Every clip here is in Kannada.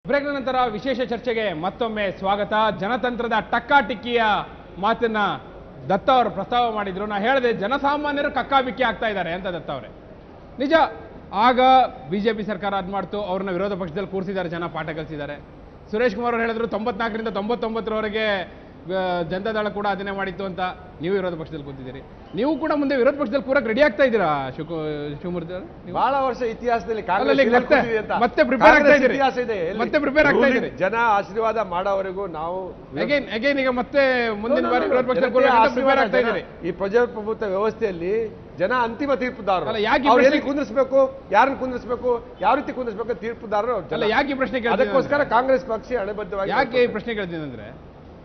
ಬ್ರೇಕ್ನ ನಂತರ ವಿಶೇಷ ಚರ್ಚೆಗೆ ಮತ್ತೊಮ್ಮೆ ಸ್ವಾಗತ. ಜನತಂತ್ರದ ಟಕ್ಕಾಟಿಕ್ಕಿಯ ಮಾತನ್ನ ದತ್ತ ಅವರು ಪ್ರಸ್ತಾವ ಮಾಡಿದ್ರು. ನಾ ಹೇಳಿದೆ ಜನಸಾಮಾನ್ಯರು ಕಕ್ಕಾಬಿಕ್ಕಿ ಆಗ್ತಾ ಇದ್ದಾರೆ ಅಂತ ದತ್ತ ಅವರೇ. ನಿಜ, ಆಗ ಬಿಜೆಪಿ ಸರ್ಕಾರ ಅದ್ ಮಾಡ್ತು, ಅವ್ರನ್ನ ವಿರೋಧ ಪಕ್ಷದಲ್ಲಿ ಕೂರಿಸಿದ್ದಾರೆ, ಜನ ಪಾಠ ಕಲಿಸಿದ್ದಾರೆ. ಸುರೇಶ್ ಕುಮಾರ್ ಅವರು ಹೇಳಿದ್ರು 94ರಿಂದ 99ರವರೆಗೆ ಜನತಾದಳ ಕೂಡ ಅದನ್ನೇ ಮಾಡಿತ್ತು ಅಂತ. ನೀವು ವಿರೋಧ ಪಕ್ಷದಲ್ಲಿ ಕೂತಿದ್ದೀರಿ, ನೀವು ಕೂಡ ಮುಂದೆ ವಿರೋಧ ಪಕ್ಷದಲ್ಲಿ ಕೂರಕ್ಕೆ ರೆಡಿ ಆಗ್ತಾ ಇದ್ದೀರಾ ಶಿವಮೂರ್ತಿ ಅವರು? ಬಹಳ ವರ್ಷ ಇತಿಹಾಸದಲ್ಲಿ ಮತ್ತೆ ಪ್ರಿಪೇರ್ ಆಗ್ತಾ ಇದ್ದೀರಿ, ಮತ್ತೆ ಪ್ರಿಪೇರ್ ಆಗ್ತಾ ಇದ್ದೀರಿ. ಜನ ಆಶೀರ್ವಾದ ಮಾಡೋವರೆಗೂ ನಾವು ಅಗೇನ್ ಈಗ ಮತ್ತೆ ಮುಂದಿನ ಬಾರಿ ವಿರೋಧ ಪಕ್ಷದಲ್ಲಿ ಪ್ರಿಪೇರ್ ಆಗ್ತಾ ಇದ್ದೀರಿ. ಈ ಪ್ರಜಾಪ್ರಭುತ್ವ ವ್ಯವಸ್ಥೆಯಲ್ಲಿ ಜನ ಅಂತಿಮ ತೀರ್ಪುದಾರರು. ಯಾಕೆ ಕುಂದಿಸ್ಬೇಕು, ಯಾರನ್ನ ಕುಂದಿಸ್ಬೇಕು, ಯಾವ ರೀತಿ ಕುಂದಿಸ್ಬೇಕು ತೀರ್ಪುದಾರರು. ಯಾಕೆ ಈ ಪ್ರಶ್ನೆ ಕೇಳ್ತೀನಿ? ಅದಕ್ಕೋಸ್ಕರ ಕಾಂಗ್ರೆಸ್ ಪಕ್ಷ ಹಣೆಬದ್ಧವಾಗಿ ಯಾಕೆ ಈ ಪ್ರಶ್ನೆ ಕೇಳ್ತೀನಿ ಅಂದ್ರೆ,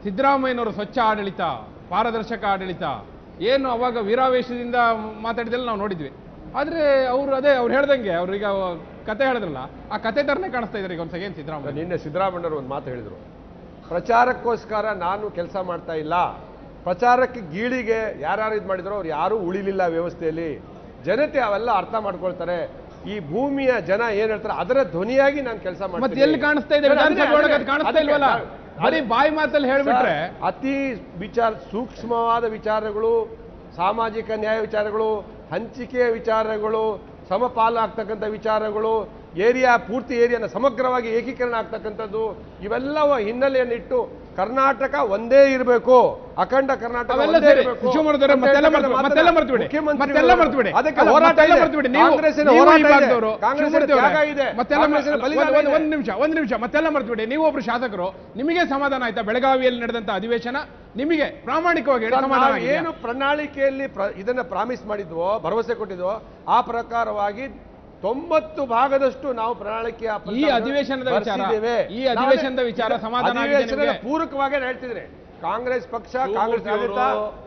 ಸಿದ್ದರಾಮಯ್ಯನವರು ಸ್ವಚ್ಛ ಆಡಳಿತ, ಪಾರದರ್ಶಕ ಆಡಳಿತ ಏನು ಅವಾಗ ವೀರಾವೇಶದಿಂದ ಮಾತಾಡಿದಲ್ಲಿ ನಾವು ನೋಡಿದ್ವಿ. ಆದ್ರೆ ಅವ್ರು ಹೇಳ್ದಂಗೆ, ಅವ್ರೀಗ ಕತೆ ಹೇಳಿದ್ರಲ್ಲ, ಆ ಕತೆ ತರನೇ ಕಾಣಿಸ್ತಾ ಇದ್ದಾರೆ ಈಗ ಒಂದ್ಸಲ. ಸಿದ್ದರಾಮಯ್ಯ ನಿನ್ನೆ ಸಿದ್ದರಾಮಯ್ಯವರು ಒಂದು ಮಾತು ಹೇಳಿದ್ರು, ಪ್ರಚಾರಕ್ಕೋಸ್ಕರ ನಾನು ಕೆಲಸ ಮಾಡ್ತಾ ಇಲ್ಲ, ಪ್ರಚಾರಕ್ಕೆ ಗೀಳಿಗೆ ಯಾರು ಇದು ಮಾಡಿದ್ರು ಅವ್ರು ಯಾರೂ ಉಳಿಲಿಲ್ಲ ವ್ಯವಸ್ಥೆಯಲ್ಲಿ. ಜನತೆ ಅವೆಲ್ಲ ಅರ್ಥ ಮಾಡ್ಕೊಳ್ತಾರೆ. ಈ ಭೂಮಿಯ ಜನ ಏನ್ ಹೇಳ್ತಾರೆ ಅದರ ಧ್ವನಿಯಾಗಿ ನಾನು ಕೆಲಸ ಮಾಡ್ತೀನಿ. ಮತ್ತೆ ಎಲ್ಲಿ ಕಾಣಿಸ್ತಾ ಇದೆ? ಕಾಣಿಸ್ತಾ ಇಲ್ವಲ್ಲ, ಬರೀ ಬಾಯಿ ಮಾತಲ್ಲಿ ಹೇಳ್ಬಿಟ್ರೆ. ಅತಿ ಸೂಕ್ಷ್ಮವಾದ ವಿಚಾರಗಳು, ಸಾಮಾಜಿಕ ನ್ಯಾಯ ವಿಚಾರಗಳು, ಹಂಚಿಕೆಯ ವಿಚಾರಗಳು, ಸಮಪಾಲು ಆಗ್ತಕ್ಕಂಥ ವಿಚಾರಗಳು, ಪೂರ್ತಿ ಏರಿಯಾನ ಸಮಗ್ರವಾಗಿ ಏಕೀಕರಣ ಆಗ್ತಕ್ಕಂಥದ್ದು, ಇವೆಲ್ಲವ ಹಿನ್ನೆಲೆಯನ್ನಿಟ್ಟು ಕರ್ನಾಟಕ ಒಂದೇ ಇರಬೇಕು, ಅಖಂಡ ಕರ್ನಾಟಕ ಒಂದೇ ಇರಬೇಕು. ಒಂದು ನಿಮಿಷ ಮತ್ತೆಲ್ಲ ಮರ್ತ್ಬಿಡಿ. ನೀವು ಒಬ್ರು ಶಾಸಕರು, ನಿಮಗೆ ಸಮಾಧಾನ ಆಯ್ತಾ ಬೆಳಗಾವಿಯಲ್ಲಿ ನಡೆದಂತ ಅಧಿವೇಶನ? ನಿಮಗೆ ಪ್ರಾಮಾಣಿಕವಾಗಿ ಏನು ಪ್ರಣಾಳಿಕೆಯಲ್ಲಿ ಇದನ್ನ ಪ್ರಾಮಿಸ್ ಮಾಡಿದ್ವೋ, ಭರವಸೆ ಕೊಟ್ಟಿದ್ವೋ, ಆ ಪ್ರಕಾರವಾಗಿ 90 ಭಾಗದಷ್ಟು ನಾವು ಪ್ರಣಾಳಿಕೆಯ ಈ ಅಧಿವೇಶನದ ವಿಚಾರ ಸಮಾಧಾನ ಪೂರಕವಾಗಿ ಹೇಳ್ತಿದ್ರೆ ಕಾಂಗ್ರೆಸ್ ಪಕ್ಷ, ಕಾಂಗ್ರೆಸ್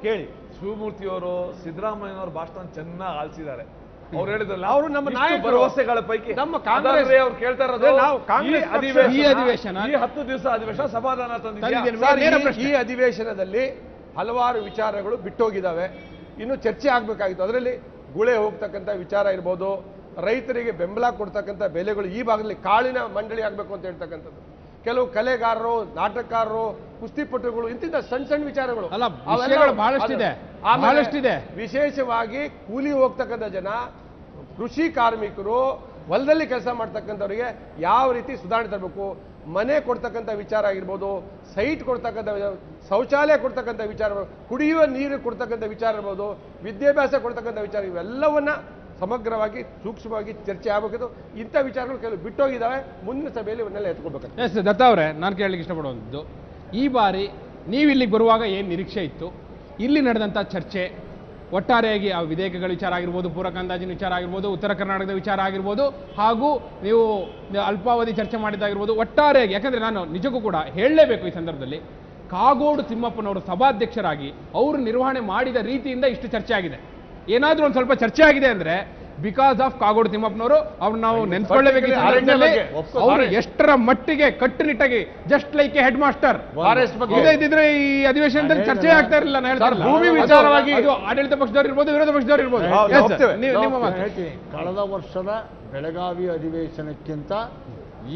ಕೇಳಿ. ಶಿವಮೂರ್ತಿಯವರು ಸಿದ್ದರಾಮಯ್ಯನವರ ಭಾಷಣ ಚೆನ್ನಾಗಿ ಆಲಿಸಿದ್ದಾರೆ. ಅವ್ರು ಹೇಳಿದ್ರಲ್ಲ, ಅವರು ನಮ್ಮ ನಾಯಕ ಭರವಸೆಗಳ ಪೈಕಿ ನಮ್ಮ ಕಾಂಗ್ರೆಸ್ ಅವ್ರು ಕೇಳ್ತಾ ಇರೋದು, ನಾವು ಕಾಂಗ್ರೆಸ್ ಈ ಅಧಿವೇಶನ, ಈ 10 ದಿವಸ ಅಧಿವೇಶನ ಸಮಾಧಾನ ತಂದಿದೆ. ಈ ಅಧಿವೇಶನದಲ್ಲಿ ಹಲವಾರು ವಿಚಾರಗಳು ಬಿಟ್ಟೋಗಿದ್ದಾವೆ, ಇನ್ನು ಚರ್ಚೆ ಆಗ್ಬೇಕಾಗಿತ್ತು. ಅದರಲ್ಲಿ ಗುಳೆ ಹೋಗ್ತಕ್ಕಂಥ ವಿಚಾರ ಇರ್ಬೋದು, ರೈತರಿಗೆ ಬೆಂಬಲ ಕೊಡ್ತಕ್ಕಂಥ ಬೆಲೆಗಳು, ಈ ಭಾಗದಲ್ಲಿ ಕಾಳಿನ ಮಂಡಳಿ ಆಗಬೇಕು ಅಂತ ಹೇಳ್ತಕ್ಕಂಥದ್ದು, ಕೆಲವು ಕಲೆಗಾರರು, ನಾಟಕಕಾರರು, ಕುಸ್ತಿಪಟುಗಳು, ಇಂತಿಂತ ಸಣ್ಣ ವಿಚಾರಗಳು ಬಹಳಷ್ಟಿದೆ. ವಿಶೇಷವಾಗಿ ಕೂಲಿ ಹೋಗ್ತಕ್ಕಂಥ ಜನ, ಕೃಷಿ ಕಾರ್ಮಿಕರು, ಹೊಲದಲ್ಲಿ ಕೆಲಸ ಮಾಡ್ತಕ್ಕಂಥವ್ರಿಗೆ ಯಾವ ರೀತಿ ಸುಧಾರಣೆ ತರಬೇಕು, ಮನೆ ಕೊಡ್ತಕ್ಕಂಥ ವಿಚಾರ ಆಗಿರ್ಬೋದು, ಸೈಟ್ ಕೊಡ್ತಕ್ಕಂಥ, ಶೌಚಾಲಯ ಕೊಡ್ತಕ್ಕಂಥ ವಿಚಾರ, ಕುಡಿಯುವ ನೀರು ಕೊಡ್ತಕ್ಕಂಥ ವಿಚಾರ ಇರ್ಬೋದು, ವಿದ್ಯಾಭ್ಯಾಸ ಕೊಡ್ತಕ್ಕಂಥ ವಿಚಾರ, ಇವೆಲ್ಲವನ್ನ ಸಮಗ್ರವಾಗಿ ಸೂಕ್ಷ್ಮವಾಗಿ ಚರ್ಚೆ ಆಗಬೇಕಿತ್ತು. ಇಂಥ ವಿಚಾರಗಳು ಕೆಲವು ಬಿಟ್ಟೋಗಿದ್ದಾವೆ, ಮುಂದಿನ ಸಭೆಯಲ್ಲಿ ಇವನ್ನೆಲ್ಲ ಎತ್ಕೋಬೇಕು. ಎಸ್ ದತ್ತ ಅವರೇ, ನಾನು ಕೇಳಲಿಕ್ಕೆ ಇಷ್ಟಪಡುವಂಥದ್ದು, ಈ ಬಾರಿ ನೀವಿಲ್ಲಿಗೆ ಬರುವಾಗ ಏನು ನಿರೀಕ್ಷೆ ಇತ್ತು? ಇಲ್ಲಿ ನಡೆದಂಥ ಚರ್ಚೆ ಒಟ್ಟಾರೆಯಾಗಿ ಆ ವಿಧೇಯಕಗಳ ವಿಚಾರ ಆಗಿರ್ಬೋದು, ಪೂರಕ ಅಂದಾಜಿನ ವಿಚಾರ ಆಗಿರ್ಬೋದು, ಉತ್ತರ ಕರ್ನಾಟಕದ ವಿಚಾರ ಆಗಿರ್ಬೋದು, ಹಾಗೂ ನೀವು ಅಲ್ಪಾವಧಿ ಚರ್ಚೆ ಮಾಡಿದ್ದಾಗಿರ್ಬೋದು, ಒಟ್ಟಾರೆಯಾಗಿ. ಯಾಕಂದರೆ ನಾನು ನಿಜಕ್ಕೂ ಕೂಡ ಹೇಳಲೇಬೇಕು ಈ ಸಂದರ್ಭದಲ್ಲಿ, ಕಾಗೋಡು ತಿಮ್ಮಪ್ಪನವರು ಸಭಾಧ್ಯಕ್ಷರಾಗಿ ಅವರು ನಿರ್ವಹಣೆ ಮಾಡಿದ ರೀತಿಯಿಂದ ಇಷ್ಟು ಚರ್ಚೆ ಆಗಿದೆ. ಏನಾದ್ರೂ ಒಂದು ಸ್ವಲ್ಪ ಚರ್ಚೆ ಆಗಿದೆ ಅಂದ್ರೆ ಬಿಕಾಸ್ ಆಫ್ ಕಾಗೋಡು ತಿಮ್ಮಪ್ಪನವರು. ಅವ್ರು ನಾವು ನೆನ್ಸ್ಕೊಳ್ಳೇಬೇಕಿದೆ. ಅವರು ಎಷ್ಟರ ಮಟ್ಟಿಗೆ ಕಟ್ಟುನಿಟ್ಟಾಗಿ, just like A head master, ಇದ್ರೆ ಈ ಅಧಿವೇಶನದಲ್ಲಿ ಚರ್ಚೆ ಆಗ್ತಾ ಇರಲಿಲ್ಲ. ಭೂಮಿ ವಿಚಾರವಾಗಿ ಅದು ಆಡಳಿತ ಪಕ್ಷದವ್ರು ಇರ್ಬೋದು, ವಿರೋಧ ಪಕ್ಷದವ್ರು ಇರ್ಬೋದು. ಕಳೆದ ವರ್ಷದ ಬೆಳಗಾವಿ ಅಧಿವೇಶನಕ್ಕಿಂತ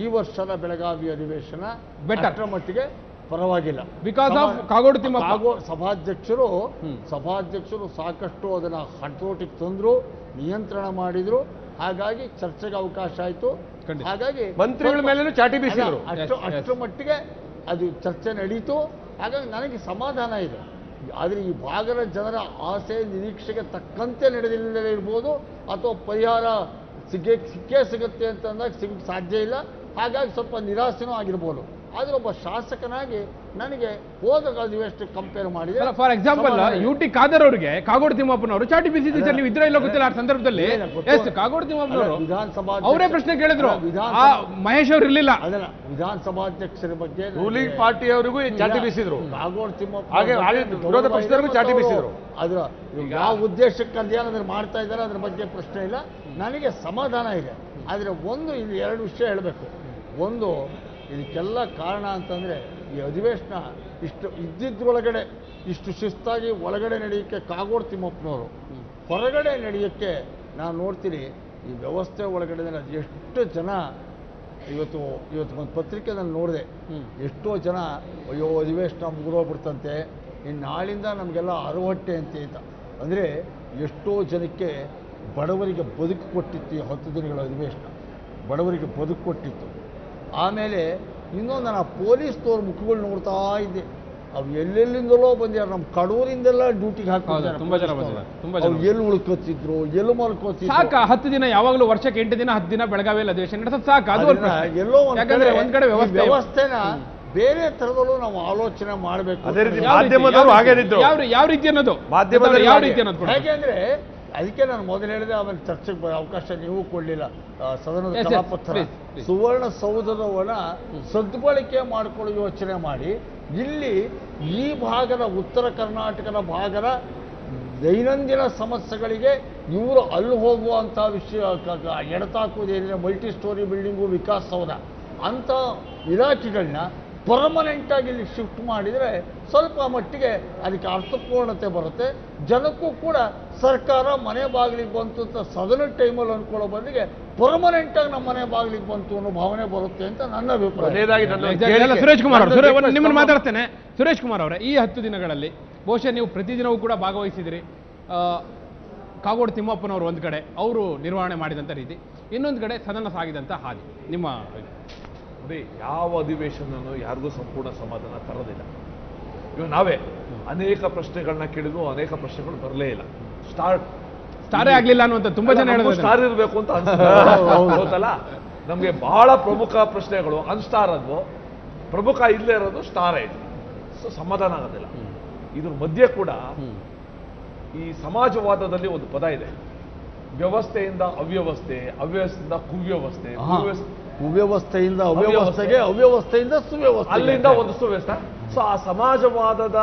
ಈ ವರ್ಷದ ಬೆಳಗಾವಿ ಅಧಿವೇಶನ ಬೆಟರ್ ಮಟ್ಟಿಗೆ ಪರವಾಗಿಲ್ಲ. ಬಿಕಾಸ್ ಆಫ್ ಕಾಗೋಡು ತಿಮ್ಮಪ್ಪ ಸಭಾಧ್ಯಕ್ಷರು ಸಾಕಷ್ಟು ಅದನ್ನ ಹತೋಟಿಗೆ ತಂದ್ರು, ನಿಯಂತ್ರಣ ಮಾಡಿದ್ರು. ಹಾಗಾಗಿ ಚರ್ಚೆಗೆ ಅವಕಾಶ ಆಯಿತು. ಹಾಗಾಗಿ ಮಂತ್ರಿಗಳ ಮೇಲೂ ಚಾಟಿ ಬೀಸಿದ್ರು. ಅಷ್ಟು ಮಟ್ಟಿಗೆ ಅದು ಚರ್ಚೆ ನಡೀತು. ಹಾಗಾಗಿ ನನಗೆ ಸಮಾಧಾನ ಇದೆ. ಆದರೆ ಈ ಭಾಗದ ಜನರ ಆಸೆ ನಿರೀಕ್ಷೆಗೆ ತಕ್ಕಂತೆ ನಡೆದಿಲ್ಲದೇ ಇರ್ಬೋದು, ಅಥವಾ ಪರಿಹಾರ ಸಿಕ್ಕೇ ಸಿಗುತ್ತೆ ಅಂತಂದಾಗ ಸಿಗಕ್ಕೆ ಸಾಧ್ಯ ಇಲ್ಲ. ಹಾಗಾಗಿ ಸ್ವಲ್ಪ ನಿರಾಸೆನೂ ಆಗಿರ್ಬೋದು. ಆದ್ರೆ ಒಬ್ಬ ಶಾಸಕನಾಗಿ ನನಗೆ ಹೋದ ಅಧಿವೇಶನ ಕಂಪೇರ್ ಮಾಡಿದೆ. ಫಾರ್ ಎಕ್ಸಾಂಪಲ್ UT ಖಾದರ್ ಅವರಿಗೆ ಕಾಗೋಡು ತಿಮ್ಮಪ್ಪನವರು ಚಾಟಿ ಬೀಸಿದ್ರು. ಸರ್, ನೀವು ಇದ್ರೆ ಇಲ್ಲ ಗೊತ್ತಿಲ್ಲ ಆ ಸಂದರ್ಭದಲ್ಲಿ. ಕಾಗೋಡು ತಿಮ್ಮಪ್ಪನವರು ವಿಧಾನಸಭಾ ಅವರೇ ಪ್ರಶ್ನೆ ಕೇಳಿದ್ರು, ಮಹೇಶ್ ಅವರು ಇರ್ಲಿಲ್ಲ. ಅದನ್ನ ವಿಧಾನಸಭಾಧ್ಯಕ್ಷರ ಬಗ್ಗೆ ರೂಲಿಂಗ್ ಪಾರ್ಟಿಯವರಿಗೂ ಚಾಟಿ ಬೀಸಿದ್ರು, ಕಾಗೋಡು ತಿಮ್ಮಪ್ಪ ವಿರೋಧ ಪಕ್ಷದವರಿಗೂ ಚಾಟಿ ಬೀಸಿದ್ರು. ಅದ್ರ ಯಾವ ಉದ್ದೇಶಕ್ಕೆ ಅದೇನಾದ್ರೂ ಮಾಡ್ತಾ ಇದ್ದಾರೆ ಅದ್ರ ಬಗ್ಗೆ ಪ್ರಶ್ನೆ ಇಲ್ಲ. ನನಗೆ ಸಮಾಧಾನ ಇದೆ. ಆದ್ರೆ ಇಲ್ಲಿ 2 ವಿಷಯ ಹೇಳಬೇಕು. ಒಂದು, ಇದಕ್ಕೆಲ್ಲ ಕಾರಣ ಅಂತಂದರೆ ಈ ಅಧಿವೇಶನ ಇಷ್ಟು ಇದ್ದಿದ್ರೊಳಗಡೆ ಇಷ್ಟು ಶಿಸ್ತಾಗಿ ಒಳಗಡೆ ನಡೆಯೋಕ್ಕೆ ಕಾಗೋಡು ತಿಮ್ಮಪ್ಪನವರು, ಹೊರಗಡೆ ನಡೆಯೋಕ್ಕೆ ನಾನು ನೋಡ್ತೀನಿ ಈ ವ್ಯವಸ್ಥೆ ಒಳಗಡೆ ಎಷ್ಟು ಜನ ಇವತ್ತು ಒಂದು ಪತ್ರಿಕೆ ನಾನು ನೋಡಿದೆ, ಎಷ್ಟೋ ಜನ ಅಯ್ಯೋ ಅಧಿವೇಶನ ಮುಗಿದೋಗ್ಬಿಡ್ತಂತೆ, ಇನ್ನು ನಾಳಿಂದ ನಮಗೆಲ್ಲ ಅರವಟ್ಟೆ ಅಂತ. ಅಂದರೆ ಎಷ್ಟೋ ಜನಕ್ಕೆ ಬಡವರಿಗೆ ಬದುಕು ಕೊಟ್ಟಿತ್ತು ಈ 10 ದಿನಗಳ ಅಧಿವೇಶನ, ಬಡವರಿಗೆ ಬದುಕು ಕೊಟ್ಟಿತ್ತು. ಆಮೇಲೆ ಇನ್ನೊಂದು ನಾನು ಪೊಲೀಸ್ನವ್ರ ಮುಖಗಳು ನೋಡ್ತಾ ಇದ್ದೆ, ಅವು ಎಲ್ಲೆಲ್ಲಿಂದಲೋ ಬಂದಿದ್ದಾರೆ, ನಮ್ಮ ಕಡೂರಿಂದೆಲ್ಲ ಡ್ಯೂಟಿಗೆ ಹಾಕಿದ್ದಾರೆ. ತುಂಬಾ ಜನ ಬಂದಿದ್ದಾರೆ, ತುಂಬಾ ಜನ. ಎಲ್ಲಿ ಉಳ್ಕೋತಿದ್ರು, ಎಲ್ಲಿ ಮಲ್ಕೋತಿದ್ರು. ಸಾಕ 10 ದಿನ, ಯಾವಾಗಲೂ ವರ್ಷಕ್ಕೆ 8 ದಿನ 10 ದಿನ ಬೆಳಗಾವಿಯಲ್ಲಿ ಅಧಿವೇಶನ ನಡೆಸೋದು ಸಾಕು. ಅದು ಎಲ್ಲೋ ಒಂದ್ ಕಡೆ ವ್ಯವಸ್ಥೆನ ಬೇರೆ ತರದಲ್ಲೂ ನಾವು ಆಲೋಚನೆ ಮಾಡಬೇಕು. ಅದೇ ರೀತಿ ಮಾಧ್ಯಮದವರು ಹಾಗೆ ಇದ್ರು. ಯಾವ ರೀತಿ ಅನ್ನೋದು ಮಾಧ್ಯಮದಲ್ಲಿ ಯಾವ ರೀತಿ ಅನ್ನೋದು ಹೇಗೆಂದ್ರೆ ಅದಕ್ಕೆ ನಾನು ಮೊದಲು ಹೇಳಿದೆ, ಆಮೇಲೆ ಚರ್ಚೆಗೆ ಅವಕಾಶ ನೀವು ಕೊಡಲಿಲ್ಲ. ಸದನದ ಕಲಾಪತ್ರ ಸುವರ್ಣಸೌಧದವನ್ನ ಸದ್ಬಳಕೆ ಮಾಡಿಕೊಳ್ಳೋ ಯೋಚನೆ ಮಾಡಿ, ಇಲ್ಲಿ ಈ ಭಾಗದ ಉತ್ತರ ಕರ್ನಾಟಕದ ಭಾಗದ ದೈನಂದಿನ ಸಮಸ್ಯೆಗಳಿಗೆ ಇವರು ಅಲ್ಲಿ ಹೋಗುವಂಥ ವಿಷಯ ಎಡತಾಕುವುದೇನಿದೆ, ಮಲ್ಟಿ ಸ್ಟೋರಿ ಬಿಲ್ಡಿಂಗು, ವಿಕಾಸ್ ಸೌಧ ಅಂಥ ಇಲಾಖೆಗಳನ್ನ ಪರ್ಮನೆಂಟ್ ಆಗಿ ಇಲ್ಲಿ ಶಿಫ್ಟ್ ಮಾಡಿದರೆ ಸ್ವಲ್ಪ ಮಟ್ಟಿಗೆ ಅದಕ್ಕೆ ಅರ್ಥಪೂರ್ಣತೆ ಬರುತ್ತೆ. ಜನಕ್ಕೂ ಕೂಡ ಸರ್ಕಾರ ಮನೆ ಬಾಗಿಲಿಗೆ ಬಂತು ಅಂತ ಸದನ ಟೈಮಲ್ಲಿ ಅಂದ್ಕೊಳ್ಳೋ ಬದಲಿಗೆ ಪರ್ಮನೆಂಟ್ ಆಗಿ ನಮ್ಮ ಮನೆ ಬಾಗಿಲಿಗೆ ಬಂತು ಅನ್ನೋ ಭಾವನೆ ಬರುತ್ತೆ ಅಂತ ನನ್ನ ಅಭಿಪ್ರಾಯ. ಸುರೇಶ್ ಕುಮಾರ್ ಅವರು ನಿಮ್ಮನ್ನು ಮಾತಾಡ್ತೇನೆ. ಸುರೇಶ್ ಕುಮಾರ್ ಅವರೇ, ಈ 10 ದಿನಗಳಲ್ಲಿ ಬಹುಶಃ ನೀವು ಪ್ರತಿದಿನವೂ ಕೂಡ ಭಾಗವಹಿಸಿದಿರಿ. ಕಾಗೋಡು ತಿಮ್ಮಪ್ಪನವರು ಒಂದು ಕಡೆ ಅವರು ನಿರ್ವಹಣೆ ಮಾಡಿದಂಥ ರೀತಿ, ಇನ್ನೊಂದು ಕಡೆ ಸದನ ಸಾಗಿದಂಥ ಹಾದಿ, ನಿಮ್ಮ ನೋಡಿ, ಯಾವ ಅಧಿವೇಶನನೂ ಯಾರಿಗೂ ಸಂಪೂರ್ಣ ಸಮಾಧಾನ ತರೋದಿಲ್ಲ. ಇವಾಗ ನಾವೇ ಅನೇಕ ಪ್ರಶ್ನೆಗಳನ್ನ ಕೇಳಿದ್ರು, ಅನೇಕ ಪ್ರಶ್ನೆಗಳು ಬರಲೇ ಇಲ್ಲ. ಸ್ಟಾರೇ ಆಗ್ಲಿಲ್ಲ ಅನ್ನುವಂಥ ತುಂಬಾ ಜನ ಹೇಳಿದ್ರು. ಸ್ಟಾರ್ ಇರಬೇಕು ಅಂತ ಅನ್ಸುತ್ತಲ್ಲ. ನಮ್ಗೆ ಬಹಳ ಪ್ರಮುಖ ಪ್ರಶ್ನೆಗಳು ಅನ್ಸ್ಟಾರ್ ಆದ್ವು, ಪ್ರಮುಖ ಇಲ್ಲೇ ಇರೋದು ಸ್ಟಾರ್ ಆಯ್ತು. ಸೊ ಸಮಾಧಾನ ಆಗೋದಿಲ್ಲ. ಇದ್ರ ಮಧ್ಯೆ ಕೂಡ ಈ ಸಮಾಜವಾದದಲ್ಲಿ ಒಂದು ಪದ ಇದೆ, ವ್ಯವಸ್ಥೆಯಿಂದ ಅವ್ಯವಸ್ಥೆ, ಅವ್ಯವಸ್ಥೆಯಿಂದ ಕುವ್ಯವಸ್ಥೆ, ಕುವ್ಯವಸ್ಥೆಯಿಂದ ಅವ್ಯವಸ್ಥೆಗೆ, ಅವ್ಯವಸ್ಥೆಯಿಂದ ಸುವ್ಯವಸ್ಥೆ, ಅಲ್ಲಿಂದ ಒಂದು ಸುವ್ಯವಸ್ಥೆ. ಸೊ ಆ ಸಮಾಜವಾದದ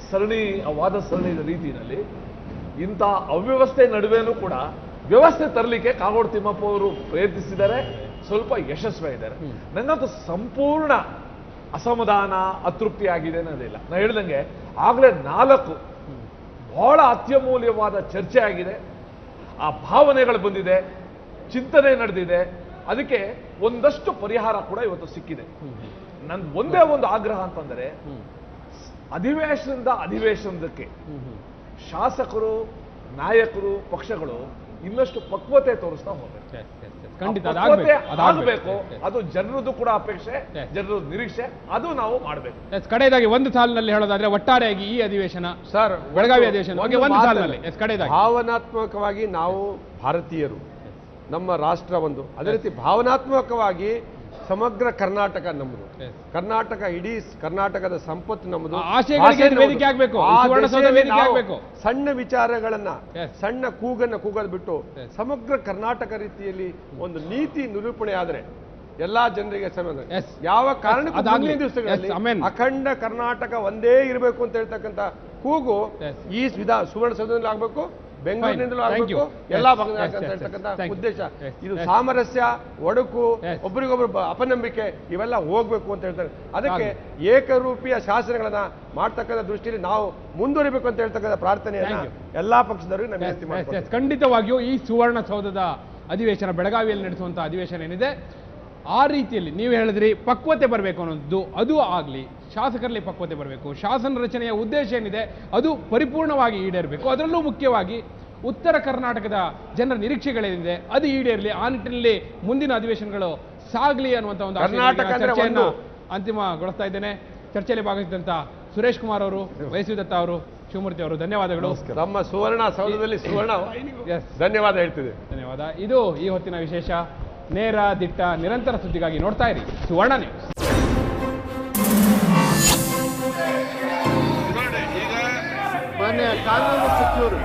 ಸರಣಿ, ಆ ವಾದ ಸರಣಿಯ ರೀತಿಯಲ್ಲಿ ಇಂಥ ಅವ್ಯವಸ್ಥೆ ನಡುವೆನೂ ಕೂಡ ವ್ಯವಸ್ಥೆ ತರಲಿಕ್ಕೆ ಕಾಗೋಡು ತಿಮ್ಮಪ್ಪ ಅವರು ಪ್ರಯತ್ನಿಸಿದ್ದಾರೆ, ಸ್ವಲ್ಪ ಯಶಸ್ವಿಯಾಗಿದ್ದಾರೆ. ನನ್ನದು ಸಂಪೂರ್ಣ ಅಸಮಾಧಾನ, ಅತೃಪ್ತಿ ಆಗಿದೆ ಅನ್ನೋದಿಲ್ಲ. ನಾನು ಹೇಳ್ದಂಗೆ ಆಗಲೇ 4 ಬಹಳ ಅತ್ಯಮೂಲ್ಯವಾದ ಚರ್ಚೆ ಆಗಿದೆ, ಆ ಭಾವನೆಗಳು ಬಂದಿದೆ, ಚಿಂತನೆ ನಡೆದಿದೆ, ಅದಕ್ಕೆ ಒಂದಷ್ಟು ಪರಿಹಾರ ಕೂಡ ಇವತ್ತು ಸಿಕ್ಕಿದೆ. ನನ್ನ ಒಂದೇ ಒಂದು ಆಗ್ರಹ ಅಂತಂದರೆ, ಅಧಿವೇಶನದಿಂದ ಅಧಿವೇಶನದಕ್ಕೆ ಶಾಸಕರು, ನಾಯಕರು, ಪಕ್ಷಗಳು ಇನ್ನಷ್ಟು ಪಕ್ವತೆ ತೋರಿಸ್ತಾ ಹೋಗ್ಬೇಕು. ಆಗಬೇಕು. ಅದು ಜನರದ್ದು ಕೂಡ ಅಪೇಕ್ಷೆ, ಜನರ ನಿರೀಕ್ಷೆ, ಅದು ನಾವು ಮಾಡಬೇಕು. ಕಡೆಯದಾಗಿ ಒಂದು ಸಾಲಿನಲ್ಲಿ ಹೇಳೋದಾದ್ರೆ, ಒಟ್ಟಾರೆಯಾಗಿ ಈ ಅಧಿವೇಶನ, ಸರ್, ಬೆಳಗಾವಿ ಅಧಿವೇಶನ ಒಂದು ಸಾಲಿನಲ್ಲಿ ಕಡೆಯದಾಗಿ ಭಾವನಾತ್ಮಕವಾಗಿ ನಾವು ಭಾರತೀಯರು, ನಮ್ಮ ರಾಷ್ಟ್ರ ಒಂದು, ಅದೇ ರೀತಿ ಭಾವನಾತ್ಮಕವಾಗಿ ಸಮಗ್ರ ಕರ್ನಾಟಕ ನಮ್ಮದು. ಕರ್ನಾಟಕ, ಇಡೀ ಕರ್ನಾಟಕದ ಸಂಪತ್ತು ನಮ್ಮದು. ಸಣ್ಣ ವಿಚಾರಗಳನ್ನ, ಸಣ್ಣ ಕೂಗೋದು ಬಿಟ್ಟು ಸಮಗ್ರ ಕರ್ನಾಟಕ ರೀತಿಯಲ್ಲಿ ಒಂದು ನೀತಿ ನಿರೂಪಣೆ ಆದ್ರೆ ಎಲ್ಲಾ ಜನರಿಗೆ ಯಾವ ಕಾರಣಕ್ಕೂ ಮುಂದಿನ ದಿವಸಗಳಲ್ಲಿ ಅಖಂಡ ಕರ್ನಾಟಕ ಒಂದೇ ಇರಬೇಕು ಅಂತ ಹೇಳ್ತಕ್ಕಂಥ ಕೂಗು ಈ ಸುವರ್ಣಸೌಧದಲ್ಲಿ ಆಗ್ಬೇಕು, ಬೆಂಗಳೂರಿನಿಂದಲೂ ಆಗಬೇಕು, ಎಲ್ಲಾ ಭಾಗದಲ್ಲಿ ಅಂತ ಹೇಳ್ತಕ್ಕಂಥ ಉದ್ದೇಶ. ಇದು ಸಾಮರಸ್ಯ, ಒಡಕು, ಒಬ್ಬರಿಗೊಬ್ಬರು ಅಪನಂಬಿಕೆ ಇವೆಲ್ಲ ಹೋಗ್ಬೇಕು ಅಂತ ಹೇಳ್ತಾರೆ. ಅದಕ್ಕೆ ಏಕರೂಪಿಯ ಶಾಸನಗಳನ್ನ ಮಾಡ್ತಕ್ಕಂಥ ದೃಷ್ಟಿಯಲ್ಲಿ ನಾವು ಮುಂದುವರಿಬೇಕು ಅಂತ ಹೇಳ್ತಕ್ಕಂಥ ಪ್ರಾರ್ಥನೆಯನ್ನ ಎಲ್ಲಾ ಪಕ್ಷದವರಿಗೆ ನಾನು ವಿನಂತಿ ಮಾಡ್ತೀನಿ. ಖಂಡಿತವಾಗಿಯೂ ಈ ಸುವರ್ಣಸೌಧದ ಅಧಿವೇಶನ, ಬೆಳಗಾವಿಯಲ್ಲಿ ನಡೆಸುವಂತಹ ಅಧಿವೇಶನ ಏನಿದೆ, ಆ ರೀತಿಯಲ್ಲಿ ನೀವು ಹೇಳಿದ್ರಿ ಪಕ್ವತೆ ಬರಬೇಕು ಅನ್ನೋದು, ಅದು ಆಗಲಿ. ಶಾಸಕರಲ್ಲಿ ಪಕ್ವತೆ ಬರಬೇಕು, ಶಾಸನ ರಚನೆಯ ಉದ್ದೇಶ ಏನಿದೆ ಅದು ಪರಿಪೂರ್ಣವಾಗಿ ಈಡೇರಬೇಕು. ಅದರಲ್ಲೂ ಮುಖ್ಯವಾಗಿ ಉತ್ತರ ಕರ್ನಾಟಕದ ಜನರ ನಿರೀಕ್ಷೆಗಳೇನಿದೆ ಅದು ಈಡೇರಲಿ. ಆ ನಿಟ್ಟಿನಲ್ಲಿ ಮುಂದಿನ ಅಧಿವೇಶನಗಳು ಸಾಗಲಿ ಅನ್ನುವಂಥ ಒಂದು ಚರ್ಚೆಯನ್ನು ಅಂತಿಮಗೊಳಿಸ್ತಾ ಇದ್ದೇನೆ. ಚರ್ಚೆಯಲ್ಲಿ ಭಾಗವಹಿಸಿದಂಥ ಸುರೇಶ್ ಕುಮಾರ್ ಅವರು, ವೈಸಿ ದತ್ತ ಅವರು, ಶಿವಮೂರ್ತಿ ಅವರು, ಧನ್ಯವಾದಗಳು. ನಮ್ಮ ಸುವರ್ಣ ಸೌಧದಲ್ಲಿ ಸುವರ್ಣ ಧನ್ಯವಾದ ಹೇಳ್ತಿದೆ. ಧನ್ಯವಾದ. ಇದು ಈ ಹೊತ್ತಿನ ವಿಶೇಷ. ನೇರ, ದಿಟ್ಟ, ನಿರಂತರ ಸುದ್ದಿಗಾಗಿ ನೋಡ್ತಾ ಇರಿ ಸುವರ್ಣ ನ್ಯೂಸ್. ಮಾನ್ಯ ಕಾನೂನು ಸಚಿವರು